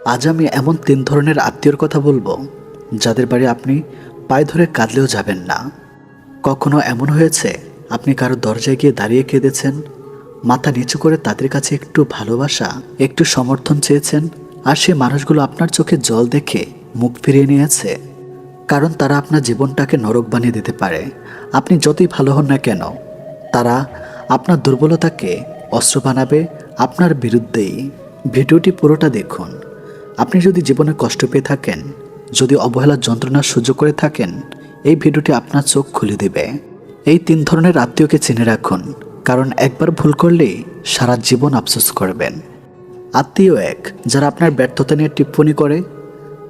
আজ আমি এমন 3 ধরনের আত্মীয়র কথা বলবো যাদের বাড়ি আপনি পায়ে ধরে কাঁদলেও যাবেন না। কখনো এমন হয়েছে আপনি কারো দরজায় গিয়ে দাঁড়িয়ে কেঁদেছেন, মাথা নিচু করে তাদের কাছে একটু ভালোবাসা, একটু সমর্থন চেয়েছেন, আর সেই মানুষগুলো আপনার চোখে জল দেখে মুখ ফিরিয়ে নিয়েছে? কারণ তারা আপনার জীবনটাকে নরক বানিয়ে দিতে পারে। আপনি যতই ভালো হন না কেন, তারা আপনার দুর্বলতাকে অস্ত্র বানাবে আপনার বিরুদ্ধেই। ভিডিওটি পুরোটা দেখুন। আপনি যদি জীবনে কষ্ট পেয়ে থাকেন, যদি অবহেলার যন্ত্রণা সহ্য করে থাকেন, এই ভিডিওটি আপনার চোখ খুলে দেবে। এই 3 ধরনের আত্মীয়কে চিনে রাখুন, কারণ একবার ভুল করলেই সারা জীবন আফসোস করবেন। আত্মীয় এক, যারা আপনার ব্যর্থতা নিয়ে টিপ্পনি করে।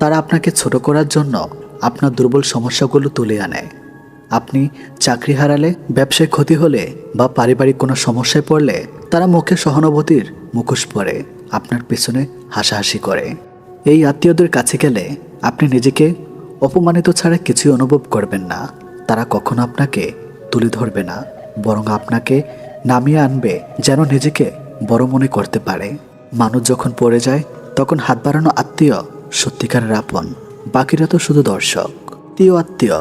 তারা আপনাকে ছোট করার জন্য আপনার দুর্বল সমস্যাগুলো তুলে আনে। আপনি চাকরি হারালে, ব্যবসায় ক্ষতি হলে বা পারিবারিক কোনো সমস্যায় পড়লে তারা মুখে সহানুভূতির মুখোশ পরে আপনার পেছনে হাসাহাসি করে। এই আত্মীয়দের কাছে গেলে আপনি নিজেকে অপমানিত ছাড়া কিছুই অনুভব করবেন না। তারা কখনো আপনাকে তুলে ধরবে না, বরং আপনাকে নামিয়ে আনবে যেন নিজেকে বড় মনে করতে পারে। মানুষ যখন পড়ে যায় তখন হাত বাড়ানো আত্মীয় সত্যিকারের আপন, বাকিরা তো শুধু দর্শক। প্রিয় আত্মীয়,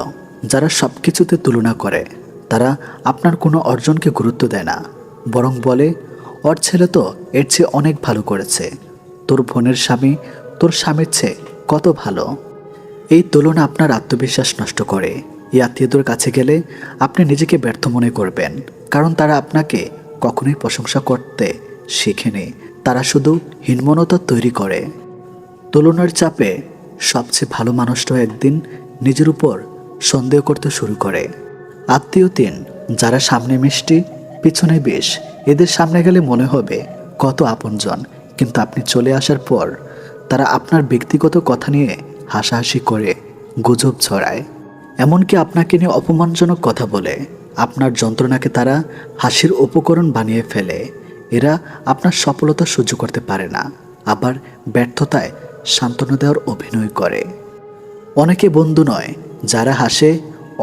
যারা সব কিছুতে তুলনা করে, তারা আপনার কোনো অর্জনকে গুরুত্ব দেয় না, বরং বলে, ওর ছেলে তো এর চেয়ে অনেক ভালো করেছে, তোর বোনের স্বামী তোর স্বামীর চেয়ে কত ভালো। এই তুলনা আপনার আত্মবিশ্বাস নষ্ট করে। এই আত্মীয়দের কাছে গেলে আপনি নিজেকে ব্যর্থ মনে করবেন, কারণ তারা আপনাকে কখনোই প্রশংসা করতে শেখেনি। তারা শুধু হীনমনতা তৈরি করে। তুলনার চাপে সবচেয়ে ভালো মানুষটাও একদিন নিজের উপর সন্দেহ করতে শুরু করে। আত্মীয় 3, যারা সামনে মিষ্টি পিছনে বিষ। এদের সামনে গেলে মনে হবে কত আপনজন, কিন্তু আপনি চলে আসার পর তারা আপনার ব্যক্তিগত কথা নিয়ে হাসাহাসি করে, গুজব ছড়ায়, এমনকি আপনাকে নিয়ে অপমানজনক কথা বলে। আপনার যন্ত্রণাকে তারা হাসির উপকরণ বানিয়ে ফেলে। এরা আপনার সফলতা সহ্য করতে পারে না, আবার ব্যর্থতায় সান্ত্বনা দেওয়ার অভিনয় করে। অনেকে বন্ধু নয়, যারা হাসে,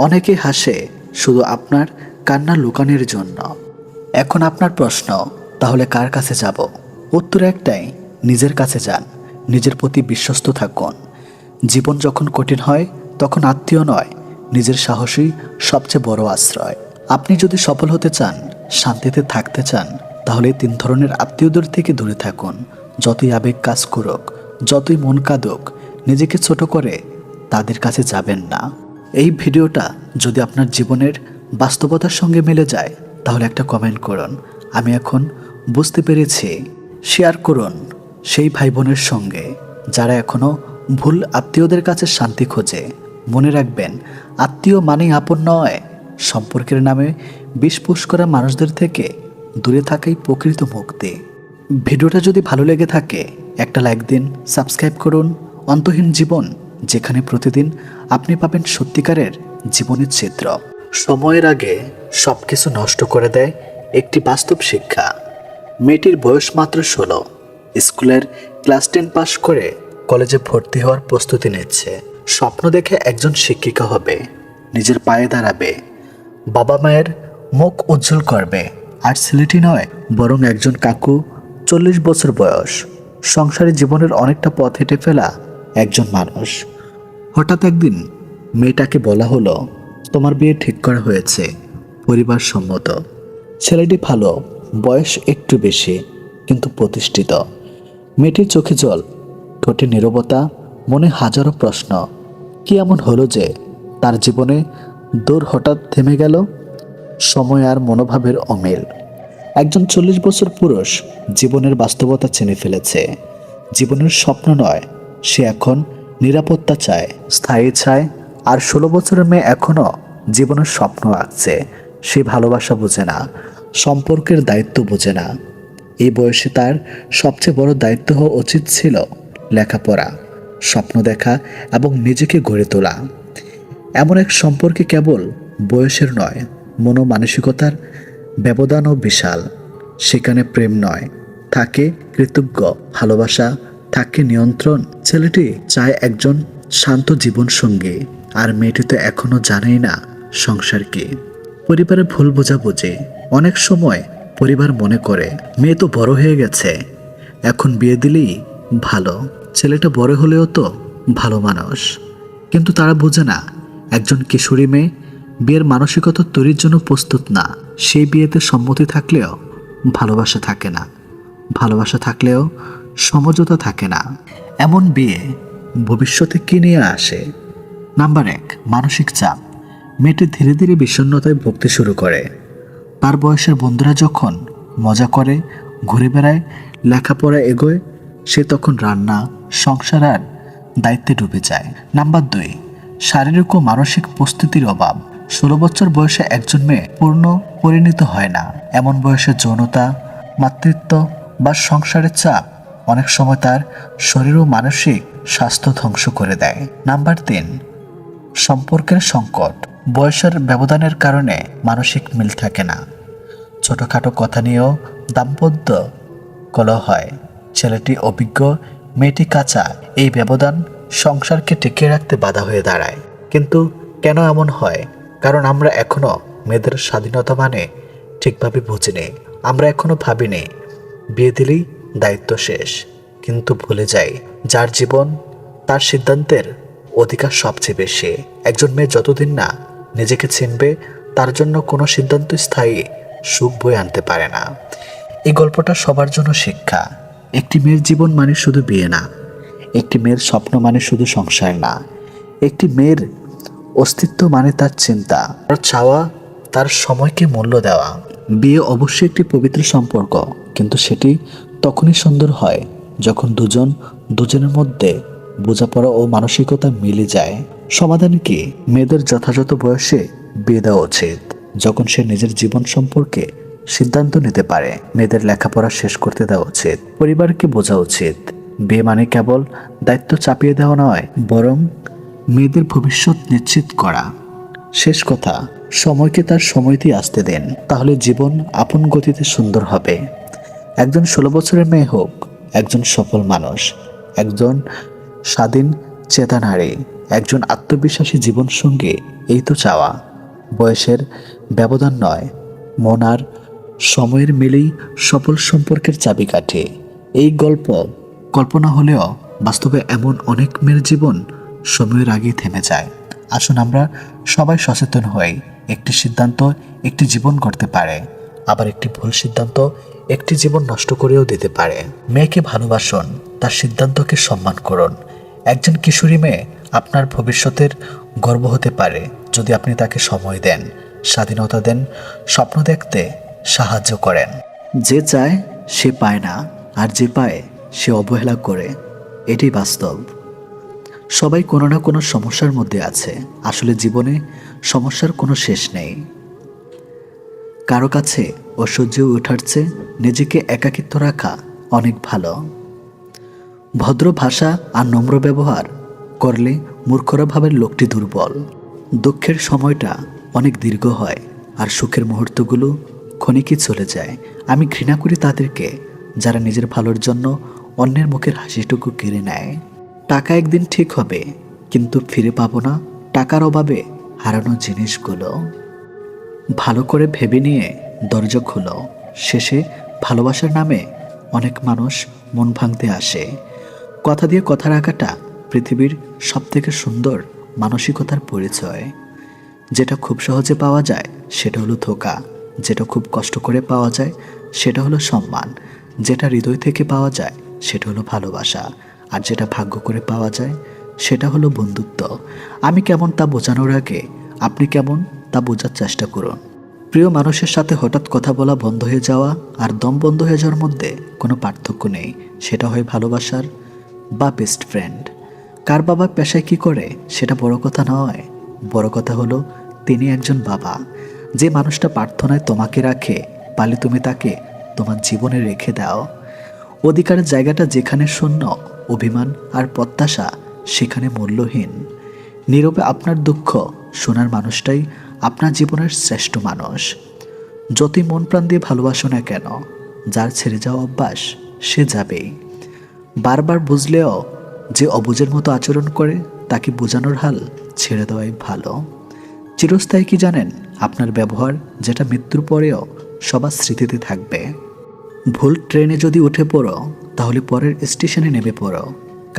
অনেকে হাসে শুধু আপনার কান্না লুকানোর জন্য। এখন আপনার প্রশ্ন, তাহলে কার কাছে যাব? উত্তর একটাই, নিজের কাছে যান। নিজের প্রতি বিশ্বস্ত থাকুন। জীবন যখন কঠিন হয় তখন আত্মীয় নয়, নিজের সাহসই সবচেয়ে বড় আশ্রয়। আপনি যদি সফল হতে চান, শান্তিতে থাকতে চান, তাহলে 3 ধরনের আত্মীয়দের থেকে দূরে থাকুন। যতই আবেগ কাজ করুক, যতই মন কাঁদুক, নিজেকে ছোট করে তাদের কাছে যাবেন না। এই ভিডিওটা যদি আপনার জীবনের বাস্তবতার সঙ্গে মিলে যায়, তাহলে একটা কমেন্ট করুন, আমি এখন বুঝতে পেরেছি। শেয়ার করুন সেই ভাই বোনের সঙ্গে যারা এখনও ভুল আত্মীয়দের কাছে শান্তি খোঁজে। মনে রাখবেন, আত্মীয় মানেই আপন নয়। সম্পর্কের নামে বিষ পুষ করা মানুষদের থেকে দূরে থাকাই প্রকৃত মুক্তি। ভিডিওটা যদি ভালো লেগে থাকে একটা লাইক দিন, সাবস্ক্রাইব করুন। অন্তহীন জীবন, যেখানে প্রতিদিন আপনি পাবেন সত্যিকারের জীবনের চিত্র। সময়ের আগে সব কিছু নষ্ট করে দেয় একটি বাস্তব শিক্ষা। মেয়েটির বয়স মাত্র 16, স্কুলের ক্লাস 10 পাশ করে কলেজে ভর্তি হওয়ার প্রস্তুতি নিচ্ছে। স্বপ্ন দেখে একজন শিক্ষিকা হবে, নিজের পায়ে দাঁড়াবে, বাবা মায়ের মুখ উজ্জ্বল করবে। আর ছেলেটি নয়, বরং একজন কাকু, 40 বছর বয়স, সংসারী জীবনের অনেকটা পথ হেঁটে ফেলা একজন মানুষ। হঠাৎ একদিন মেয়েটাকে বলা হলো, তোমার বিয়ে ঠিক করা হয়েছে, পরিবার সম্মত। ছেলেটি ভালো, বয়স একটু বেশি, কিন্তু প্রতিষ্ঠিত। মেয়েটির চোখে জল, ঠোঁটে নীরবতা, মনে হাজারো প্রশ্ন। কি এমন হলো যে তার জীবনে দৌড় হঠাৎ থেমে গেল? সময় আর মনোভাবের অমিল। একজন 40 বছর পুরুষ জীবনের বাস্তবতা চিনে ফেলেছে। জীবনের স্বপ্ন নয়, সে এখন নিরাপত্তা চায়, স্থায়ী চায়। আর 16 বছরের মেয়ে এখনও জীবনের স্বপ্ন আঁকছে। সে ভালোবাসা বোঝে না, সম্পর্কের দায়িত্ব বোঝে না। এই বয়সে তার সবচেয়ে বড় দায়িত্ব হওয়া উচিত ছিল লেখাপড়া, স্বপ্ন দেখা এবং নিজেকে গড়ে তোলা। এমন এক সম্পর্কে কেবল বয়সের নয়, মনোমানসিকতার ব্যবধানও বিশাল। সেখানে প্রেম নয়, থাকে কৃতজ্ঞ ভালোবাসা, থাকে নিয়ন্ত্রণ। ছেলেটি চায় একজন শান্ত জীবন সঙ্গী, আর মেয়েটি তো এখনো জানেই না সংসার কি। পরিবারের ভুল বোঝাবুঝি। অনেক সময় পরিবার মনে করে মেয়ে তো বড় হয়ে গেছে, এখন বিয়ে দিলেই ভালো। ছেলেটা বড় হলেও তো ভালো মানুষ, কিন্তু তারা বোঝে না একজন কিশোরী মেয়ে বিয়ের মানসিকতা তৈরির জন্য প্রস্তুত না। সেই বিয়েতে সম্মতি থাকলেও ভালোবাসা থাকে না, ভালোবাসা থাকলেও সমঝোতা থাকে না। এমন বিয়ে ভবিষ্যতে কী নিয়ে আসে? নাম্বার 1, মানসিক চাপ। মেয়েটি ধীরে ধীরে বিষণ্ণতায় ভুগতে শুরু করে। তার বয়সের বন্ধুরা যখন মজা করে, ঘুরে বেড়ায়, লেখাপড়া এগোয়, সে তখন রান্না, সংসার আর দায়িত্বে ডুবে যায়। নাম্বার 2, শারীরিক ও মানসিক প্রস্তুতির অভাব। 16 বছর বয়সে একজন মেয়ে পূর্ণ পরিণত হয় না। এমন বয়সে যৌনতা, মাতৃত্ব বা সংসারের চাপ অনেক সময় তার শরীর ও মানসিক স্বাস্থ্য ধ্বংস করে দেয়। নাম্বার 3, সম্পর্কের সংকট। বয়সের ব্যবধানের কারণে মানসিক মিল থাকে না। ছোটখাটো কথা নিয়েও দাম্পত্য কলহ হয়। ছেলেটি অভিজ্ঞ, মেয়েটি কাঁচা। এই ব্যবধান সংসারকে টিকিয়ে রাখতে বাধা হয়ে দাঁড়ায়। কিন্তু কেন এমন হয়? কারণ আমরা এখনো মেয়েদের স্বাধীনতা মানে ঠিকভাবে বুঝিনি। আমরা এখনো ভাবিনি বিয়ে দিলেই দায়িত্ব শেষ, কিন্তু ভুলে যাই যার জীবন তার সিদ্ধান্তের অধিকার সবচেয়ে বেশি। একজন মেয়ে যতদিন না নিজেকে চিনবে, তার জন্য কোনো সিদ্ধান্ত স্থায়ী সুখ বয়ে আনতে পারে না। এই গল্পটা সবার জন্য শিক্ষা। একটি মেয়ের জীবন মানে শুধু বিয়ে না, একটি মেয়ের স্বপ্ন মানে শুধু সংসার না, একটি মেয়ের অস্তিত্ব মানে তার চিন্তা, তার চাওয়া, তার সময়কে মূল্য দেওয়া। বিয়ে অবশ্যই একটি পবিত্র সম্পর্ক, কিন্তু সেটি তখনই সুন্দর হয় যখন দুজনের মধ্যে বোঝাপড়া ও মানসিকতা মিলে যায়। সমাধান কি? মেয়েদের যথাযথ বয়সে বিয়ে দেওয়া উচিত, যখন সে নিজের জীবন সম্পর্কে সিদ্ধান্ত নিতে পারে। মেয়েদের লেখাপড়া শেষ করতে দেওয়া উচিত। পরিবারকে বোঝা উচিত বিয়ে মানে কেবল দায়িত্ব চাপিয়ে দেওয়া নয়, বরং মেয়েদের ভবিষ্যৎ নিশ্চিত করা। শেষ কথা, সময়কে তার সময়তেই আসতে দেন, তাহলে জীবন আপন গতিতে সুন্দর হবে। একজন 16 বছরের মেয়ে হোক, একজন সফল মানুষ, একজন স্বাধীন চেতা নারী, একজন আত্মবিশ্বাসী জীবনসঙ্গী, এই তো চাওয়া। বয়সের ব্যবধান নয়, মন আর সময়ের মিলেই সফল সম্পর্কের চাবিকাঠি। এই গল্প কল্পনা হলেও বাস্তবে এমন অনেক মেয়ের জীবন সময়ের আগেই থেমে যায়। আসুন আমরা সবাই সচেতন হই। একটি সিদ্ধান্ত একটি জীবন গড়তে পারে, আবার একটি ভুল সিদ্ধান্ত একটি জীবন নষ্ট করেও দিতে পারে। মেয়েকে ভালোবাসুন, তার সিদ্ধান্তকে সম্মান করুন। একজন কিশোরী মেয়ে আপনার ভবিষ্যতের গর্ব হতে পারে যদি আপনি তাকে সময় দেন, স্বাধীনতা দেন, স্বপ্ন দেখতে সাহায্য করেন। যে চায় সে পায় না, আর যে পায় সে অবহেলা করে। এটাই বাস্তব। সবাই কোনো না কোনো সমস্যার মধ্যে আছে। আসলে জীবনে সমস্যার কোনো শেষ নেই। কারো কাছে অসহ্য ওঠার চেয়ে নিজেকে একাকিত্ব রাখা অনেক ভালো। ভদ্র ভাষা আর নম্র ব্যবহার করলে মূর্খরা ভাবের লোকটি দুর্বল। দুঃখের সময়টা অনেক দীর্ঘ হয়, আর সুখের মুহূর্তগুলো ক্ষণিকই চলে যায়। আমি ঘৃণা করি তাদেরকে যারা নিজের ভালোর জন্য অন্যের মুখের হাসিটুকু কেড়ে নেয়। টাকা একদিন ঠিক হবে, কিন্তু ফিরে পাবো না টাকার অভাবে হারানো জিনিসগুলো। ভালো করে ভেবে নিয়ে দরজা খোলো। শেষে ভালোবাসার নামে অনেক মানুষ মন ভাঙতে আসে। কথা দিয়ে কথা রাখাটা পৃথিবীর সবথেকে সুন্দর মানসিকতার পরিচয়। যেটা খুব সহজে পাওয়া যায় সেটা হলো ধোঁকা, যেটা খুব কষ্ট করে পাওয়া যায় সেটা হলো সম্মান, যেটা হৃদয় থেকে পাওয়া যায় সেটা হলো ভালোবাসা, আর যেটা ভাগ্য করে পাওয়া যায় সেটা হলো বন্ধুত্ব। আমি কেমন তা বোঝানোর আগে আপনি কেমন তা বোঝার চেষ্টা করুন। প্রিয় মানুষের সাথে হঠাৎ কথা বলা বন্ধ হয়ে যাওয়া আর দম বন্ধ হয়ে যাওয়ার মধ্যে কোনো পার্থক্য নেই। সেটা হয় ভালোবাসার বা বেস্ট ফ্রেন্ড। কার বাবা পেশায় কী করে সেটা বড় কথা নয়, বড় কথা হলো তিনি একজন বাবা। যে মানুষটা প্রার্থনায় তোমাকে রাখে, পালে তুমি তাকে তোমার জীবনে রেখে দাও। অধিকারের জায়গাটা যেখানে শূন্য, অভিমান আর প্রত্যাশা সেখানে মূল্যহীন। নীরবে আপনার দুঃখ শোনার মানুষটাই আপনার জীবনের শ্রেষ্ঠ মানুষ। যতই মন প্রাণ দিয়ে ভালোবাসো না কেন, যার ছেড়ে যাওয়া অভ্যাস সে যাবেই। বারবার বুঝলেও যে অবুঝের মতো আচরণ করে, তাকে বোঝানোর হাল ছেড়ে দেওয়াই ভালো। চিরস্থায়ী কি জানেন? আপনার ব্যবহার, যেটা মৃত্যুর পরেও সবার স্মৃতিতে থাকবে। ভুল ট্রেনে যদি উঠে পড়ো, তাহলে পরের স্টেশনে নেমে পড়ো,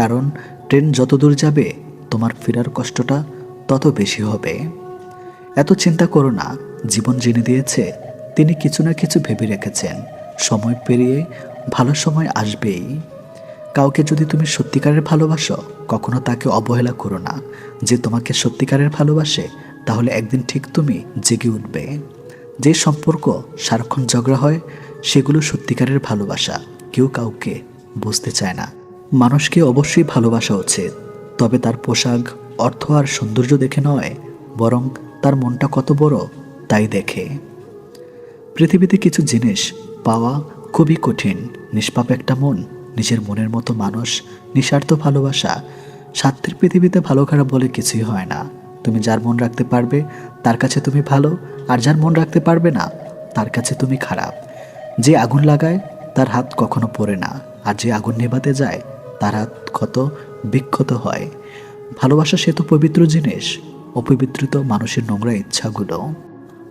কারণ ট্রেন যত দূর যাবে তোমার ফেরার কষ্টটা তত বেশি হবে। এত চিন্তা করো না, জীবন যিনি দিয়েছে তিনি কিছু না কিছু ভেবে রেখেছেন। সময় পেরিয়ে ভালো সময় আসবেই। কাউকে যদি তুমি সত্যিকারের ভালোবাসো, কখনো তাকে অবহেলা করো না। যে তোমাকে সত্যিকারের ভালোবাসে, তাহলে একদিন ঠিক তুমি জেগে উঠবে। যে সম্পর্ক সারাক্ষণ ঝগড়া হয়, সেগুলো সত্যিকারের ভালোবাসা কেউ কাউকে বুঝতে চায় না। মানুষকে অবশ্যই ভালোবাসা উচিত, তবে তার পোশাক, অর্থ আর সৌন্দর্য দেখে নয়, বরং তার মনটা কত বড় তাই দেখে। পৃথিবীতে কিছু জিনিস পাওয়া খুবই কঠিন। নিষ্পাপ একটা মন, নিজের মনের মতো মানুষ, নিঃস্বার্থ ভালোবাসা। স্বার্থের পৃথিবীতে ভালো খারাপ বলে কিছুই হয় না। তুমি যার মন রাখতে পারবে তার কাছে তুমি ভালো, আর যার মন রাখতে পারবে না তার কাছে তুমি খারাপ। যে আগুন লাগায় তার হাত কখনো পড়ে না, আর যে আগুন নেভাতে যায় তার হাত কত বিক্ষত হয়। ভালোবাসা সে তো পবিত্র জিনিস, অপবিত্রিত মানুষের নোংরা ইচ্ছাগুলো।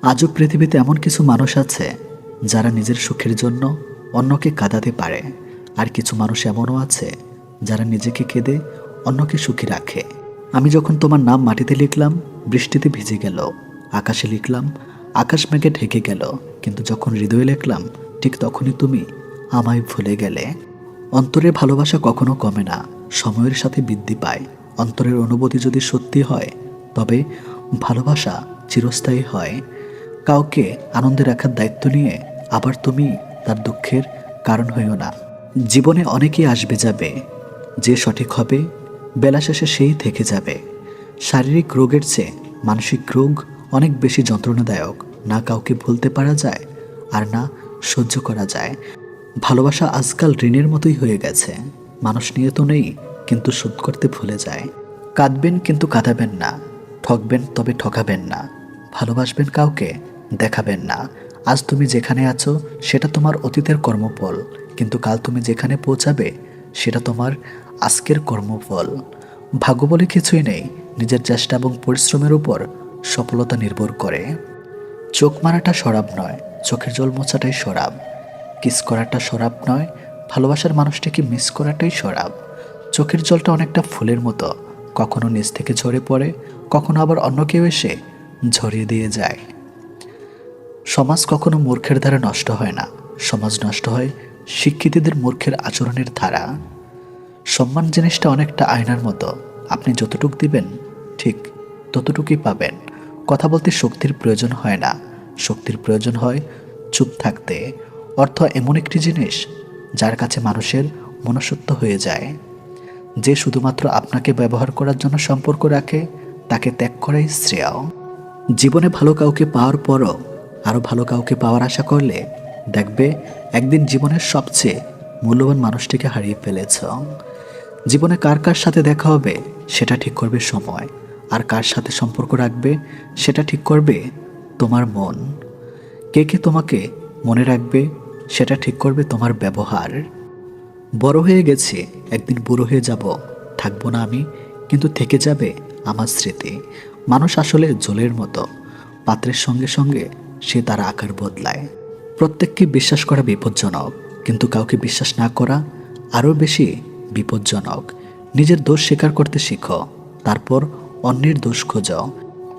আজও পৃথিবীতে এমন কিছু মানুষ আছে যারা নিজের সুখের জন্য অন্যকে কাঁদাতে পারে, আর কিছু মানুষ এমনও আছে যারা নিজেকে কেঁদে অন্যকে সুখী রাখে। আমি যখন তোমার নাম মাটিতে লিখলাম, বৃষ্টিতে ভিজে গেল। আকাশে লিখলাম, আকাশ মেঘে ঢেকে গেল। কিন্তু যখন হৃদয়ে লিখলাম, ঠিক তখনই তুমি আমায় ভুলে গেলে। অন্তরের ভালোবাসা কখনো কমে না, সময়ের সাথে বৃদ্ধি পায়। অন্তরের অনুভূতি যদি সত্যি হয়, তবে ভালোবাসা চিরস্থায়ী হয়। কাউকে আনন্দে রাখার দায়িত্ব নিয়ে আবার তুমি তার দুঃখের কারণ হইও না। জীবনে অনেকেই আসবে যাবে, যে সঠিক হবে বেলা শেষে সেই থেকে যাবে। শারীরিক রোগের চেয়ে মানসিক রোগ অনেক বেশি যন্ত্রণাদায়ক। না কাউকে ভুলতে পারা যায়, আর না সহ্য করা যায়। ভালোবাসা আজকাল ঋণের মতোই হয়ে গেছে। মানুষ নিয়ে তো নেই, কিন্তু শোধ করতে ভুলে যায়। কাঁদবেন কিন্তু কাঁদাবেন না, ঠকবেন তবে ঠকাবেন না। ভালোবাসবেন কাউকে, দেখাবেন না। আজ তুমি যেখানে আছো সেটা তোমার অতীতের কর্মফল, কিন্তু কাল তুমি যেখানে পৌঁছাবে সেটা তোমার আজকের কর্মফল। ভাগ্য বলে কিছুই নেই, নিজের চেষ্টা এবং পরিশ্রমের উপর সফলতা নির্ভর করে। চোখ মারাটা শরাব নয়, চোখের জল মোছাটাই শরাব। কিস করাটা শরাব নয়, ভালোবাসার মানুষটাকে মিস করাটাই শরাব। চোখের জলটা অনেকটা ফুলের মতো, কখনো নিচ থেকে ঝরে পড়ে, কখনো আবার অন্য কেউ এসে ঝরিয়ে দিয়ে যায়। সমাজ কখনো মূর্খের দ্বারা নষ্ট হয় না, সমাজ নষ্ট হয় শিক্ষিতদের মূর্খের আচরণের ধারা। সম্মান জিনিসটা অনেকটা আয়নার মতো, আপনি যতটুক দিবেন ঠিক ততটুকুই পাবেন। কথা বলতে শক্তির প্রয়োজন হয় না, শক্তির প্রয়োজন হয় চুপ থাকতে। অর্থ এমন একটি জিনিস যার কাছে মানুষের মনুষ্যত্ব হয়ে যায়। যে শুধুমাত্র আপনাকে ব্যবহার করার জন্য সম্পর্ক রাখে, তাকে ত্যাগ করাই শ্রেয়। জীবনে ভালো কাউকে পাওয়ার পরও আরও ভালো কাউকে পাওয়ার আশা করলে দেখবে একদিন জীবনের সবচেয়ে মূল্যবান মানুষটিকে হারিয়ে ফেলেছ। জীবনে কার কার সাথে দেখা হবে সেটা ঠিক করবে সময়, আর কার সাথে সম্পর্ক রাখবে সেটা ঠিক করবে তোমার মন। কে কে তোমাকে মনে রাখবে সেটা ঠিক করবে তোমার ব্যবহার। বড় হয়ে গেছি, একদিন বুড়ো হয়ে যাব, থাকবো না আমি, কিন্তু থেকে যাবে আমার স্মৃতি। মানুষ আসলে জলের মতো, পাত্রের সঙ্গে সঙ্গে সে তার আকার বদলায়। প্রত্যেককে বিশ্বাস করা বিপজ্জনক, কিন্তু কাউকে বিশ্বাস না করা আরও বেশি বিপজ্জনক। নিজের দোষ স্বীকার করতে শিখো, তারপর অন্যের দোষ খোঁজো।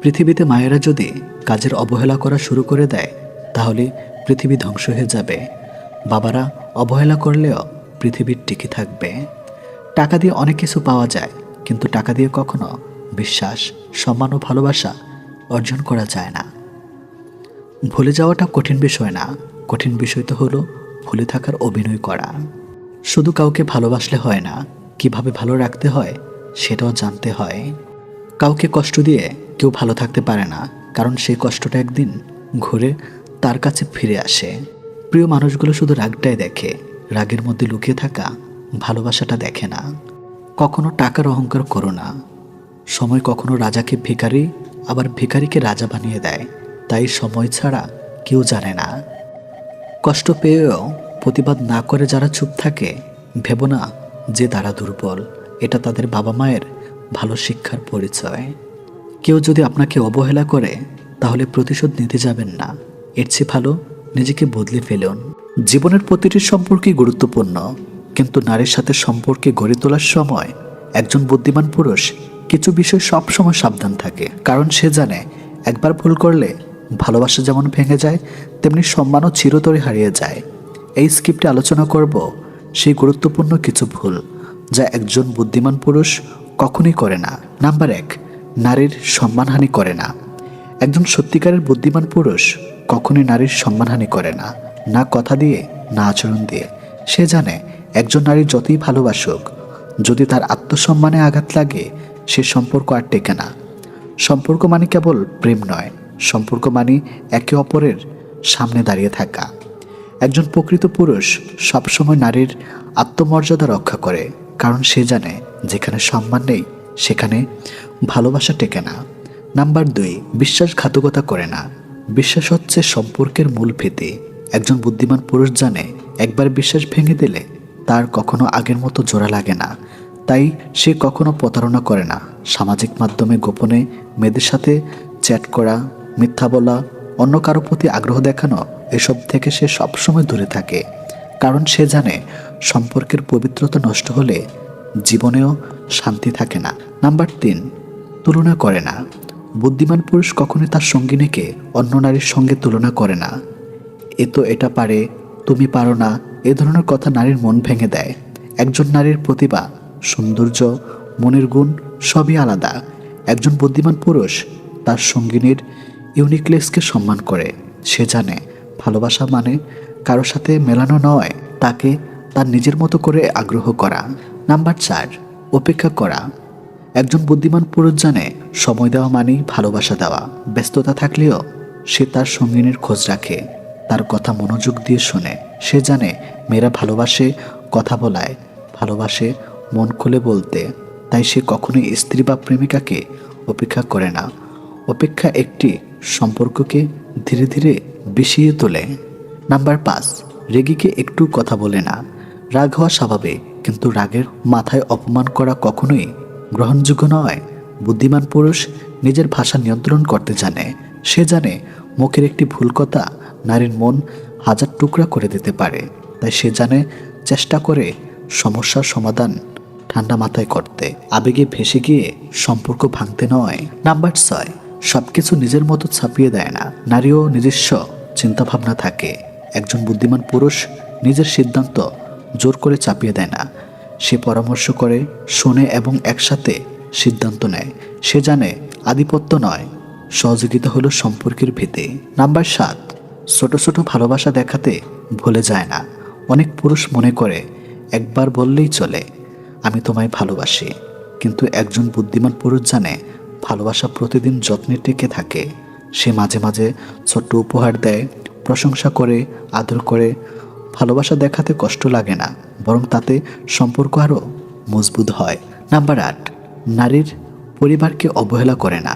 পৃথিবীতে মায়েরা যদি কাজের অবহেলা করা শুরু করে দেয়, তাহলে পৃথিবী ধ্বংস হয়ে যাবে। বাবারা অবহেলা করলেও পৃথিবীর টিকে থাকবে। টাকা দিয়ে অনেক কিছু পাওয়া যায়, কিন্তু টাকা দিয়ে কখনো বিশ্বাস, সম্মান ও ভালোবাসা অর্জন করা যায় না। ভুলে যাওয়াটা কঠিন বিষয় না, কঠিন বিষয় তো হলো ভুলে থাকার অভিনয় করা। শুধু কাউকে ভালোবাসলে হয় না, কিভাবে ভালো রাখতে হয় সেটাও জানতে হয়। কাউকে কষ্ট দিয়ে কেউ ভালো থাকতে পারে না, কারণ সেই কষ্টটা একদিন ঘুরে তার কাছে ফিরে আসে। প্রিয় মানুষগুলো শুধু রাগটাই দেখে, রাগের মধ্যে লুকিয়ে থাকা ভালোবাসাটা দেখে না। কখনো টাকার অহংকার করো না। সময় কখনো রাজাকে ভিখারি, আবার ভিখারিকে রাজা বানিয়ে দেয়, তাই সময় ছাড়া কেউ জানে না। কষ্ট পেয়েও প্রতিবাদ না করে যারা চুপ থাকে, ভেবো না যে তারা দুর্বল, এটা তাদের বাবা মায়ের ভালো শিক্ষার পরিচয়। কেউ যদি আপনাকে অবহেলা করে, তাহলে প্রতিশোধ নিতে যাবেন না, এর চেয়ে ভালো নিজেকে বদলে ফেলুন। জীবনের প্রতিটি সম্পর্কই গুরুত্বপূর্ণ, কিন্তু নারীর সাথে সম্পর্কে গড়ে তোলার সময় একজন বুদ্ধিমান পুরুষ কিছু বিষয় সবসময় সাবধান থাকে, কারণ সে জানে একবার ভুল করলে ভালোবাসা যেমন ভেঙে যায়, তেমনি সম্মানও চিরতরে হারিয়ে যায়। এই স্ক্রিপ্টে আলোচনা করব সেই গুরুত্বপূর্ণ কিছু ভুল যা একজন বুদ্ধিমান পুরুষ কখনোই করে না। নাম্বার 1, নারীর সম্মানহানি করে না। একজন সত্যিকারের বুদ্ধিমান পুরুষ কখনোই নারীর সম্মানহানি করে না, না কথা দিয়ে না আচরণ দিয়ে। সে জানে একজন নারী যতই ভালোবাসুক, যদি তার আত্মসম্মানে আঘাত লাগে সে সম্পর্ক আর টেকে না। সম্পর্ক মানে কেবল প্রেম নয়, সম্পর্ক মানে একে অপরের সামনে দাঁড়িয়ে থাকা। একজন প্রকৃত পুরুষ সবসময় নারীর আত্মমর্যাদা রক্ষা করে, কারণ সে জানে যেখানে সম্মান নেই সেখানে ভালোবাসা টেকে না। নাম্বার 2, বিশ্বাসঘাতকতা করে না। বিশ্বাস হচ্ছে সম্পর্কের মূল ভিত্তি। একজন বুদ্ধিমান পুরুষ জানে একবার বিশ্বাস ভেঙে দিলে তার কখনো আগের মতো জোড়া লাগে না, তাই সে কখনো প্রতারণা করে না। সামাজিক মাধ্যমে গোপনে মেয়েদের সাথে চ্যাট করা, মিথ্যা বলা, অন্য কারো প্রতি আগ্রহ দেখানো, এসব থেকে সে সবসময় দূরে থাকে, কারণ সে জানে সম্পর্কের পবিত্রতা নষ্ট হলে জীবনেও শান্তি থাকে না। নাম্বার 3, তুলনা করে না। বুদ্ধিমান পুরুষ কখনোই তার সঙ্গিনীকে অন্য নারীর সঙ্গে তুলনা করে না। এ তো এটা পারে, তুমি পারো না, এ ধরনের কথা নারীর মন ভেঙে দেয়। একজন নারীর প্রতিভা, সৌন্দর্য, মনের গুণ সবই আলাদা। একজন বুদ্ধিমান পুরুষ তার সঙ্গিনীর ইউনিকনেসকে সম্মান করে। সে জানে ভালোবাসা মানে কারো সাথে মেলানো নয়, তাকে তার নিজের মতো করে আগ্রহ করা। নাম্বার 4, অপেক্ষা করা। একজন বুদ্ধিমান পুরুষ জানে সময় দেওয়া মানেই ভালোবাসা দেওয়া। ব্যস্ততা থাকলেও সে তার সঙ্গিনীর খোঁজ রাখে, তার কথা মনোযোগ দিয়ে শোনে। সে জানে মেয়েরা ভালোবাসে কথা বলায়, ভালোবাসে মন খুলে বলতে, তাই সে কখনোই স্ত্রী বা প্রেমিকাকে অপেক্ষা করে না। অপেক্ষা একটি সম্পর্ককে ধীরে ধীরে বিষিয়ে তোলে। নাম্বার 5, রেগিকে একটু কথা বলে না। রাগ হওয়া স্বাভাবিক, কিন্তু রাগের মাথায় অপমান করা কখনোই গ্রহণযোগ্য নয়। বুদ্ধিমান পুরুষ নিজের ভাষা নিয়ন্ত্রণ করতে জানে। সে জানে মুখের একটি ভুল কথা নারীর মন 1000 টুকরা করে দিতে পারে, তাই সে জানে চেষ্টা করে সমস্যার সমাধান ঠান্ডা মাথায় করতে, আবেগে ভেসে গিয়ে সম্পর্ক ভাঙতে নয়। নাম্বার 6, সবকিছু নিজের মতো ছাপিয়ে দেয় না। নারীও নিজস্ব চিন্তাভাবনা থাকে। একজন বুদ্ধিমান পুরুষ নিজের সিদ্ধান্ত জোর করে চাপিয়ে দেয় না। সে পরামর্শ করে, শোনে এবং একসাথে সিদ্ধান্ত নেয়। সে জানে আধিপত্য নয়, সহযোগিতা হলো সম্পর্কের ভিত্তি। নাম্বার 7, ছোট ছোট ভালোবাসা দেখাতে ভুলে যায় না। অনেক পুরুষ মনে করে একবার বললেই চলে, আমি তোমায় ভালোবাসি, কিন্তু একজন বুদ্ধিমান পুরুষ জানে ভালোবাসা প্রতিদিন যত্নে টিকে থাকে। সে মাঝে মাঝে ছোট্ট উপহার দেয়, প্রশংসা করে, আদর করে। ভালোবাসা দেখাতে কষ্ট লাগে না, বরং তাতে সম্পর্ক আরও মজবুত হয়। নাম্বার 8, নারীর পরিবারকে অবহেলা করে না।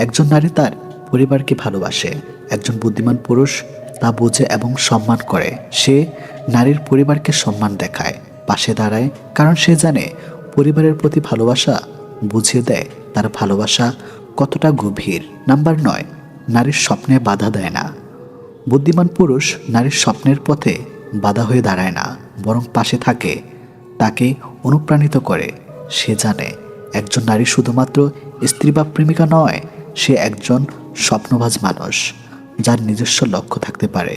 একজন নারী তার পরিবারকে ভালোবাসে। একজন বুদ্ধিমান পুরুষ তা বোঝে এবং সম্মান করে। সে নারীর পরিবারকে সম্মান দেখায়, পাশে দাঁড়ায়, কারণ সে জানে পরিবারের প্রতি ভালোবাসা বুঝিয়ে দেয় তার ভালোবাসা কতটা গভীর। নাম্বার 9, নারীর স্বপ্নে বাধা দেয় না। বুদ্ধিমান পুরুষ নারীর স্বপ্নের পথে বাধা হয়ে দাঁড়ায় না, বরং পাশে থাকে, তাকে অনুপ্রাণিত করে। সে জানে একজন নারী শুধুমাত্র স্ত্রী বা প্রেমিকা নয়, সে একজন স্বপ্নবাজ মানুষ যার নিজস্ব লক্ষ্য থাকতে পারে।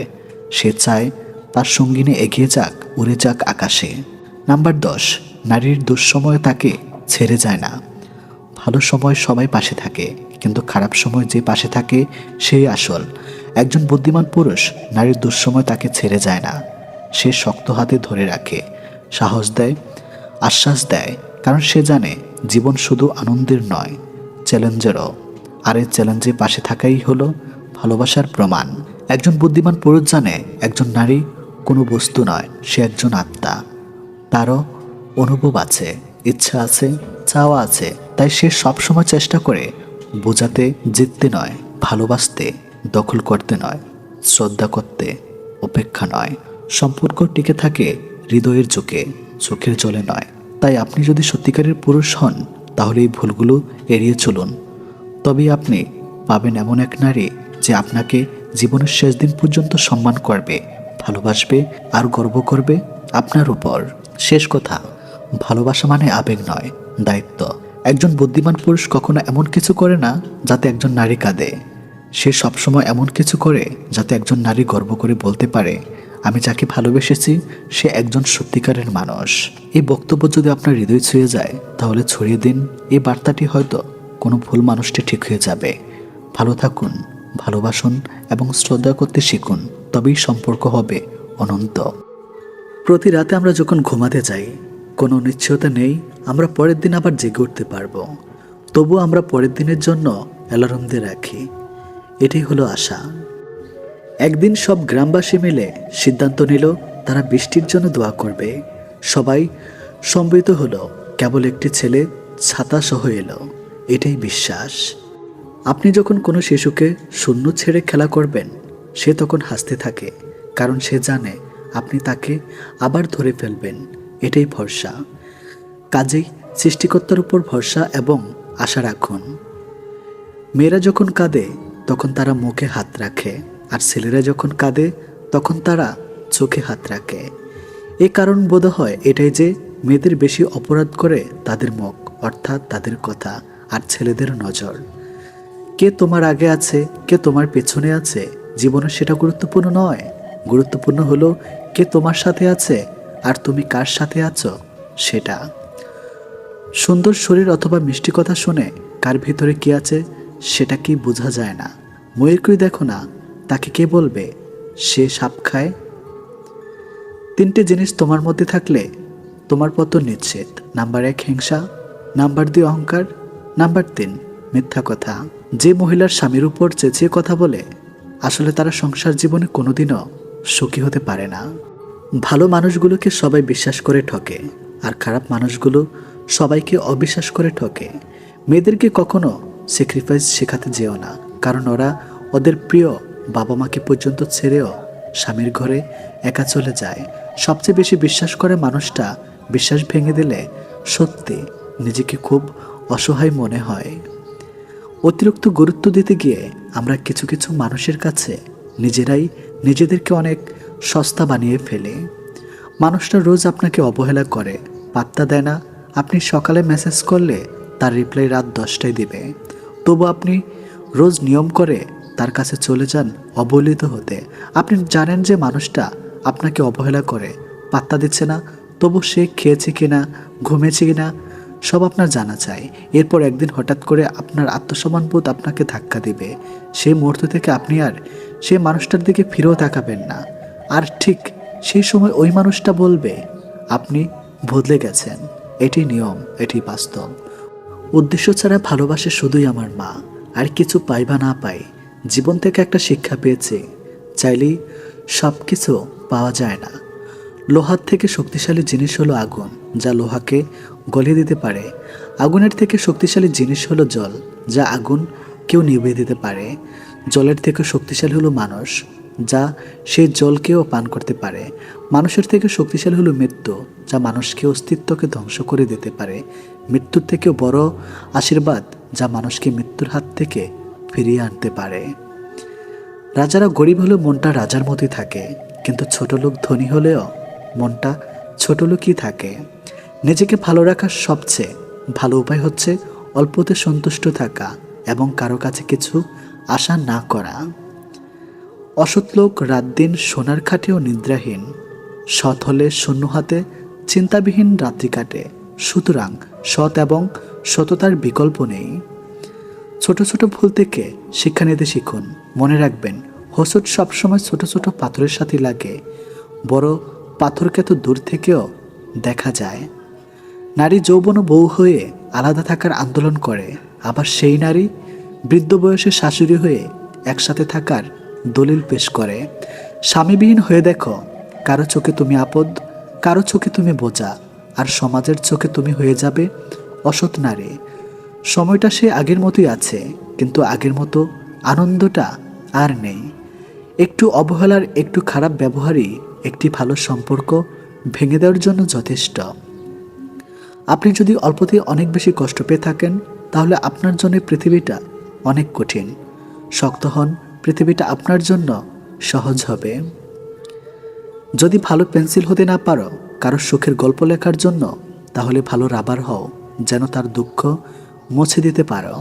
সে চায় তার সঙ্গিনী এগিয়ে যাক, উড়ে যাক আকাশে। নাম্বার 10, নারীর দুঃসময়ে তাকে ছেড়ে যায় না। ভালো সময় সবাই পাশে থাকে, কিন্তু খারাপ সময় যে পাশে থাকে সেই আসল। একজন বুদ্ধিমান পুরুষ নারীর দুঃসময় তাকে ছেড়ে যায় না। সে শক্ত হাতে ধরে রাখে, সাহস দেয়, আশ্বাস দেয়, কারণ সে জানে জীবন শুধু আনন্দের নয়, চ্যালেঞ্জেরও। আর এই চ্যালেঞ্জে পাশে থাকাই হলো ভালোবাসার প্রমাণ। একজন বুদ্ধিমান পুরুষ জানে একজন নারী কোনো বস্তু নয়, সে একজন আত্মা। তারও অনুভব আছে, ইচ্ছা আছে, চাওয়া আছে। তাই সে সবসময় চেষ্টা করে বোঝাতে, জিততে নয়, ভালোবাসতে, দখল করতে নয়, শ্রদ্ধা করতে, অপেক্ষা নয়। সম্পর্ক টিকে থাকে হৃদয়ের চোখে, চোখের জলে নয়। তাই আপনি যদি সত্যিকারের পুরুষ হন, তাহলে এই ভুলগুলো এড়িয়ে চলুন। তবেই আপনি পাবেন এমন এক নারী যে আপনাকে জীবনের শেষ দিন পর্যন্ত সম্মান করবে, ভালোবাসবে আর গর্ব করবে আপনার উপর। শেষ কথা, ভালোবাসা মানে আবেগ নয়, দায়িত্ব। একজন বুদ্ধিমান পুরুষ কখনো এমন কিছু করে না যাতে একজন নারী কাঁদে। সে সবসময় এমন কিছু করে যাতে একজন নারী গর্ব করে বলতে পারে, আমি যাকে ভালোবেসেছি সে একজন সত্যিকারের মানুষ। এই বক্তব্য যদি আপনার হৃদয় ছুঁয়ে যায় তাহলে ছড়িয়ে দিন। এই বার্তাটি হয়তো কোনো ভুল মানুষটি ঠিক হয়ে যাবে। ভালো থাকুন, ভালোবাসুন এবং শ্রদ্ধা করতে শিখুন, তবেই সম্পর্ক হবে অনন্ত। প্রতি রাতে আমরা যখন ঘুমাতে যাই, কোনো নিশ্চয়তা নেই আমরা পরের দিন আবার জেগে উঠতে পারবো। তবু আমরা পরের দিনের জন্য অ্যালার্ম দিয়ে রাখি। এটাই হলো আশা। একদিন সব গ্রামবাসী মিলে সিদ্ধান্ত নিল তারা বৃষ্টির জন্য দোয়া করবে। সবাই সম্মিলিত হলো, কেবল একটি ছেলে ছাতা সহ এলো। এটাই বিশ্বাস। আপনি যখন কোনো শিশুকে শূন্য ছেড়ে খেলা করবেন, সে তখন হাসতে থাকে, কারণ সে জানে আপনি তাকে আবার ধরে ফেলবেন। এটাই ভরসা। কাজেই সৃষ্টিকর্তার উপর ভরসা এবং আশা রাখুন। মেয়েরা যখন কাঁদে তখন তারা মুখে হাত রাখে, আর ছেলেরা যখন কাঁদে তখন তারা চোখে হাত রাখে। এই কারণ বোধ হয় এটাই যে মেয়েদের বেশি অপরাধ করে তাদের মুখ, অর্থাৎ তাদের কথা, আর ছেলেদের নজর। কে তোমার আগে আছে, কে তোমার পেছনে আছে, জীবনে সেটা গুরুত্বপূর্ণ নয়। গুরুত্বপূর্ণ হলো কে তোমার সাথে আছে আর তুমি কার সাথে আছো সেটা। সুন্দর শরীর অথবা মিষ্টি কথা শুনে কার ভিতরে কি আছে সেটা কি বোঝা যায় না। ময়ূরকেই দেখো না, তাকে কে বলবে সে সাপ খায়? 3টে জিনিস তোমার মধ্যে থাকলে তোমার পতন নিশ্চিত। নাম্বার 1 হিংসা, নাম্বার 2 অহংকার, নাম্বার 3 মিথ্যা কথা। যে মহিলার স্বামীর উপর চেঁচিয়ে কথা বলে, আসলে তারা সংসার জীবনে কোনোদিনও সুখী হতে পারে না। ভালো মানুষগুলোকে সবাই বিশ্বাস করে ঠকে, আর খারাপ মানুষগুলো সবাইকে অবিশ্বাস করে ঠকে। মেয়েদেরকে কখনো স্যাক্রিফাইস শেখাতে যেও না, কারণ ওরা ওদের প্রিয় বাবা মাকে পর্যন্ত ছেড়েও স্বামীর ঘরে একা চলে যায়। সবচেয়ে বেশি বিশ্বাস করে মানুষটা বিশ্বাস ভেঙে দিলে সত্যি নিজেকে খুব অসহায় মনে হয়। অতিরিক্ত গুরুত্ব দিতে গিয়ে আমরা কিছু কিছু মানুষের কাছে নিজেরাই নিজেদেরকে অনেক সস্তা বানিয়ে ফেলি। মানুষটা রোজ আপনাকে অবহেলা করে, পাত্তা দেয় না। আপনি সকালে মেসেজ করলে তার রিপ্লাই রাত 10টায় দিবে। তবু আপনি রোজ নিয়ম করে তার কাছে চলে যান অবহেলিত হতে। আপনি জানেন যে মানুষটা আপনাকে অবহেলা করে, পাত্তা দিচ্ছে না, তবু সে খেয়েছে কিনা, ঘুমিয়েছে কিনা সব আপনার জানা চাই। এরপর একদিন হঠাৎ করে আপনার আত্মসম্মানবোধ আপনাকে ধাক্কা দিবে। সেই মুহূর্ত থেকে আপনি আর সেই মানুষটার দিকে ফিরেও তাকাবেন না। আর ঠিক সেই সময় ওই মানুষটা বলবে আপনি বদলে গেছেন। এটি নিয়ম, এটি বাস্তব। উদ্দেশ্য ছাড়া ভালোবাসে শুধুই আমার মা। আর কিছু পাই বা না পাই, জীবন থেকে একটা শিক্ষা পেয়েছে, চাইলেই সব কিছু পাওয়া যায় না। লোহার থেকে শক্তিশালী জিনিস হলো আগুন, যা লোহাকে গলিয়ে দিতে পারে। আগুনের থেকে শক্তিশালী জিনিস হলো জল, যা আগুন কেউ নিভিয়ে দিতে পারে। জলের থেকে শক্তিশালী হলো মানুষ, যা সেই জলকেও পান করতে পারে। মানুষের থেকে শক্তিশালী হলো মৃত্যু, যা মানুষকে অস্তিত্বকে ধ্বংস করে দিতে পারে। মৃত্যুর থেকেও বড় আশীর্বাদ, যা মানুষকে মৃত্যুর হাত থেকে ফিরিয়ে আনতে পারে। রাজারা গরিব হলেও মনটা রাজার মতোই থাকে, কিন্তু ছোট লোক ধনী হলেও মনটা ছোট লোকই থাকে। নিজেকে ভালো রাখার সবচেয়ে ভালো উপায় হচ্ছে অল্পতে সন্তুষ্ট থাকা এবং কারো কাছে কিছু আশা না করা। অসৎ লোক রাত দিন সোনার খাটেও নিদ্রাহীন, সৎ হলে শূন্য হাতে চিন্তাবিহীন রাত্রি কাটে। সুতরাং সৎ এবং সততার বিকল্প নেই। ছোট ছোট ভুল থেকে শিক্ষা নিতে শিখুন। মনে রাখবেন, হোঁচট সবসময় ছোট ছোট পাথরের সাথে লাগে, বড় পাথরকে তো দূর থেকেও দেখা যায়। নারী যৌবন ও বউ হয়ে আলাদা থাকার আন্দোলন করে, আবার সেই নারী বৃদ্ধ বয়সে শাশুড়ি হয়ে একসাথে থাকার দলিল পেশ করে। স্বামীবিহীন হয়ে দেখো, কারো চোখে তুমি আপদ, কারো চোখে তুমি বোঝা, আর সমাজের চোখে তুমি হয়ে যাবে অসৎ নারী। সময়টা সে আগের মতোই আছে, কিন্তু আগের মতো আনন্দটা আর নেই। একটু অবহেলার, একটু খারাপ ব্যবহারই একটি ভালো সম্পর্ক ভেঙে দেওয়ার জন্য যথেষ্ট। আপনি যদি অল্পতেই অনেক বেশি কষ্ট পেয়ে থাকেন, তাহলে আপনার জন্য পৃথিবীটা অনেক কঠিন। শক্ত হন, পৃথিবীটা আপনার জন্য সহজ হবে। যদি ভালো পেন্সিল হতে না পারো, কারো সুখের গল্প লেখার জন্য, তাহলে ভালো রাবার হও, যেন তার দুঃখ মুছে দিতে পারো।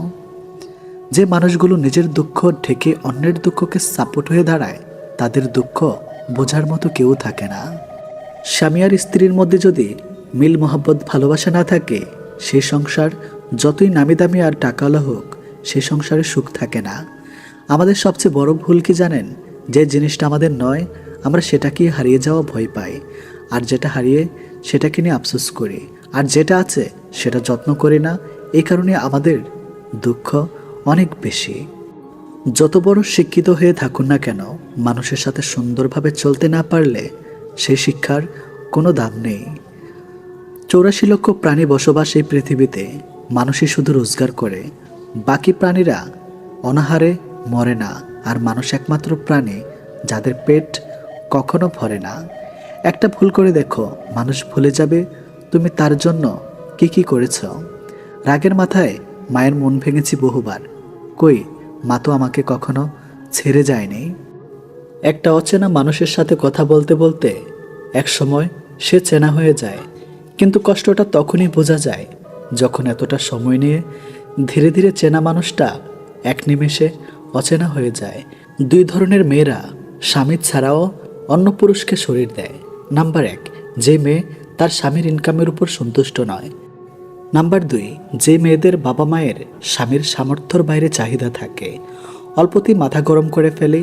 যে মানুষগুলো নিজের দুঃখ ঢেকে অন্যের দুঃখকে সাপোর্ট হয়ে দাঁড়ায়, তাদের দুঃখ বোঝার মতো কেউ থাকে না। স্বামী আর স্ত্রীর মধ্যে যদি মিল মোহাব্বত ভালোবাসা না থাকে, সেই সংসার যতই নামি দামি আর টাকাওয়ালা হোক, সেই সংসারে সুখ থাকে না। আমাদের সবচেয়ে বড় ভুল কি জানেন? যে জিনিসটা আমাদের নয়, আমরা সেটাকেই হারিয়ে যাওয়া ভয় পাই, আর যেটা হারিয়ে সেটাকে নিয়ে আফসোস করি, আর যেটা আছে সেটা যত্ন করি না। এই কারণে আমাদের দুঃখ অনেক বেশি। যত বড় শিক্ষিত হয়ে থাকুন না কেন, মানুষের সাথে সুন্দরভাবে চলতে না পারলে সেই শিক্ষার কোনো দাম নেই। 84 লক্ষ প্রাণী বসবাস এই পৃথিবীতে। মানুষই শুধু রোজগার করে, বাকি প্রাণীরা অনাহারে মরে না। আর মানুষ একমাত্র প্রাণী যাদের পেট কখনো ভরে না। একটা ভুল করে দেখো, মানুষ ভুলে যাবে তুমি তার জন্য কি কি করেছ। রাগের মাথায় মায়ের মন ভেঙেছি বহুবার, কই মা তো আমাকে কখনো ছেড়ে যায়নি। একটা অচেনা মানুষের সাথে কথা বলতে বলতে এক সময় সে চেনা হয়ে যায়, কিন্তু কষ্টটা তখনই বোঝা যায় যখন এতটা সময় নিয়ে ধীরে ধীরে চেনা মানুষটা এক নিমেষে অচেনা হয়ে যায়। 2 ধরনের মেয়েরা স্বামী ছাড়াও অন্য পুরুষকে শরীর দেয়। নাম্বার 1, যে মেয়ে তার স্বামীর ইনকামের উপর সন্তুষ্ট নয়। নাম্বার 2, যে মেয়েদের বাবা মায়ের স্বামীর সামর্থ্যর বাইরে চাহিদা থাকে। অল্পতেই মাথা গরম করে ফেলে,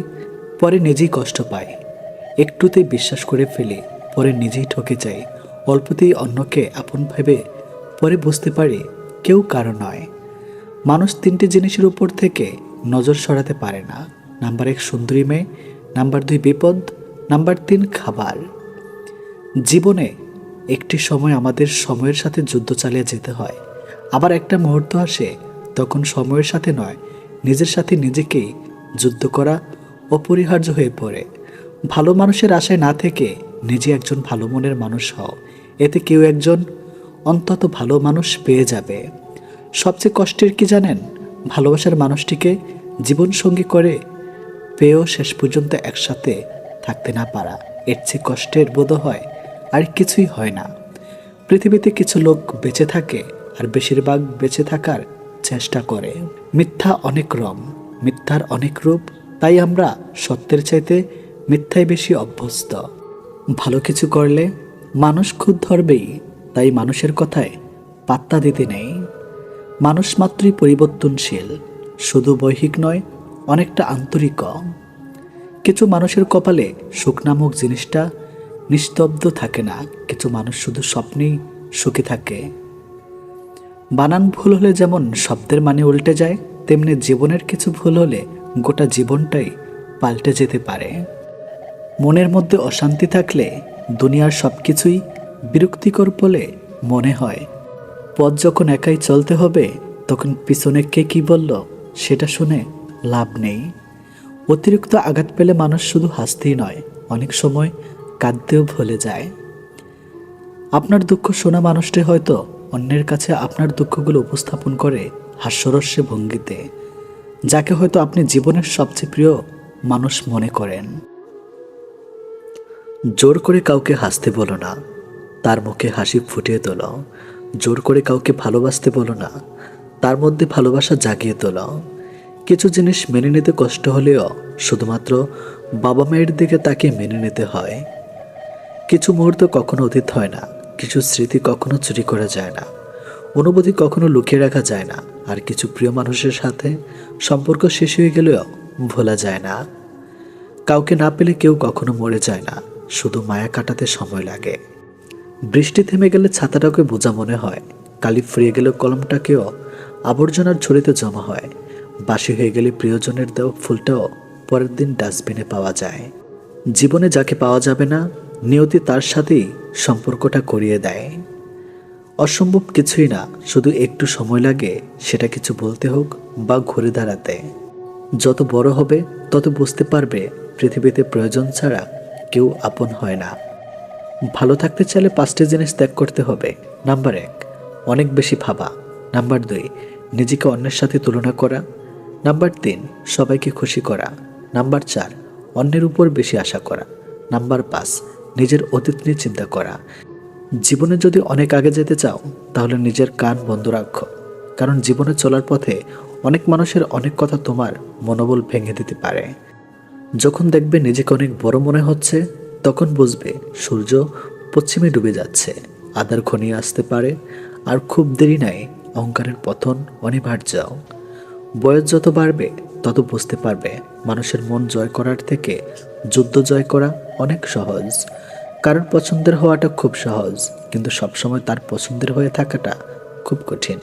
পরে নিজেই কষ্ট পায়। একটুতেই বিশ্বাস করে ফেলে, পরে নিজেই ঠকে যায়। অল্পতেই অন্যকে আপন ভেবে পরে বুঝতে পারে কেউ কারো নয়। মানুষ 3টি জিনিসের উপর থেকে নজর সরাতে পারে না। নাম্বার 1 সুন্দরী মেয়ে, নাম্বার 2 বিপদ, নাম্বার 3 খাবার। জীবনে একটি সময় আমাদের সময়ের সাথে যুদ্ধ চালিয়ে যেতে হয়। আবার একটা মুহূর্ত আসে, তখন সময়ের সাথে নয়, নিজের সাথে নিজেকেই যুদ্ধ করা অপরিহার্য হয়ে পড়ে। ভালো মানুষের আশায় না থেকে নিজে একজন ভালো মনের মানুষ হও, এতে কেউ একজন অন্তত ভালো মানুষ পেয়ে যাবে। সবচেয়ে কষ্টের কি জানেন? ভালোবাসার মানুষটিকে জীবনসঙ্গী করে পেয়েও শেষ পর্যন্ত একসাথে থাকতে না পারা। এর চেয়ে কষ্টের বোধ হয় আর কিছুই হয় না। পৃথিবীতে কিছু লোক বেঁচে থাকে, আর বেশিরভাগ বেঁচে থাকার চেষ্টা করে। মিথ্যা অনেক রং, মিথ্যার অনেক রূপ, তাই আমরা সত্যের চাইতে মিথ্যায় বেশি অভ্যস্ত। ভালো কিছু করলে মানুষ খুদ ধরবেই, তাই মানুষের কথায় পাত্তা দিতে নেই। মানুষ মাত্রই পরিবর্তনশীল, শুধু বৈহিক নয়, অনেকটা আন্তরিক। কিছু মানুষের কপালে সুখ নামক জিনিসটা নিস্তব্ধ থাকে না, কিছু মানুষ শুধু স্বপ্নেই সুখী থাকে। বানান ভুল হলে যেমন শব্দের মানে উল্টে যায়, তেমনি জীবনের কিছু ভুল হলে গোটা জীবনটাই পাল্টে যেতে পারে। মনের মধ্যে অশান্তি থাকলে দুনিয়ার সব কিছুই বিরক্তিকর বলে মনে হয়। পথ যখন একাই চলতে হবে, তখন পিছনে কে কি বলল সেটা শুনে লাভ নেই। অতিরিক্ত আঘাত পেলে মানুষ শুধু হাসতেই নয়, অনেক সময় কাঁদতেও ভুলে যায়। আপনার দুঃখ শোনা মানুষটি হয়তো অন্যের কাছে আপনার দুঃখগুলো উপস্থাপন করে হাস্যরস্যে ভঙ্গিতে, যাকে হয়তো আপনি জীবনের সবচেয়ে প্রিয় মানুষ মনে করেন। জোর করে কাউকে হাসতে বলো না, তার মুখে হাসি ফুটিয়ে তোলো। জোর করে কাউকে ভালোবাসতে বলো না, তার মধ্যে ভালোবাসা জাগিয়ে তোলো। কিছু জিনিস মেনে নিতে কষ্ট হলেও শুধুমাত্র বাবা মায়ের দিকে তাকিয়ে মেনে নিতে হয়। কিছু মুহূর্ত কখনো অতীত হয় না, কিছু স্মৃতি কখনো চুরি করা যায় না, অনুভূতি কখনো লুকিয়ে রাখা যায় না। আর কিছু প্রিয় মানুষের সাথে সম্পর্ক শেষ হয়ে গেলেও ভোলা যায় না। কাউকে না পেলে কেউ কখনো মরে যায় না, শুধু মায়া কাটাতে সময় লাগে। বৃষ্টি থেমে গেলে ছাতাটাকে বোঝা মনে হয়, কালি ফুরিয়ে গেলে কলমটাকেও আবর্জনার ঝুড়িতে জমা হয়। বাসি হয়ে গেলে প্রিয়জনের দেওয়া ফুলটাও পরের দিন ডাস্টবিনে পাওয়া যায়। জীবনে যাকে পাওয়া যাবে না, নিয়তি তার সাথেই সম্পর্কটা করিয়ে দেয়। অসম্ভব কিছুই না, শুধু একটু সময় লাগে সেটা কিছু বলতে হোক বা ঘুরে দাঁড়াতে। যত বড় হবে তত বুঝতে পারবে পৃথিবীতে প্রয়োজন ছাড়া কেউ আপন হয় না। ভালো থাকতে চাইলে 5টি জিনিস ত্যাগ করতে হবে। নাম্বার 1, অনেক বেশি ভাবা। নাম্বার 2, নিজেকে অন্যের সাথে তুলনা করা। নাম্বার 3, সবাইকে খুশি করা। নাম্বার 4, অন্যের উপর বেশি আশা করা। নাম্বার 5, নিজের অতীত নিয়ে চিন্তা করা। জীবনে যদি অনেক আগে যেতে চাও তাহলে নিজের কান বন্ধ রাখো, কারণ জীবনে চলার পথে অনেক মানুষের অনেক কথা তোমার মনোবল ভেঙে দিতে পারে। যখন দেখবে নিজেকে অনেক বড় মনে হচ্ছে, তখন বুঝবে সূর্য পশ্চিমে ডুবে যাচ্ছে, আধার ঘনিয়ে আসতে পারে, আর খুব দেরি নাই, অহংকারের পতন অনিবার্য। বয়স যত বাড়বে তত বুঝতে পারবে মানুষের মন জয় করার থেকে যুদ্ধ জয় করা অনেক সহজ। কারোর পছন্দের হওয়াটা খুব সহজ, কিন্তু সবসময় তার পছন্দের হয়ে থাকাটা খুব কঠিন।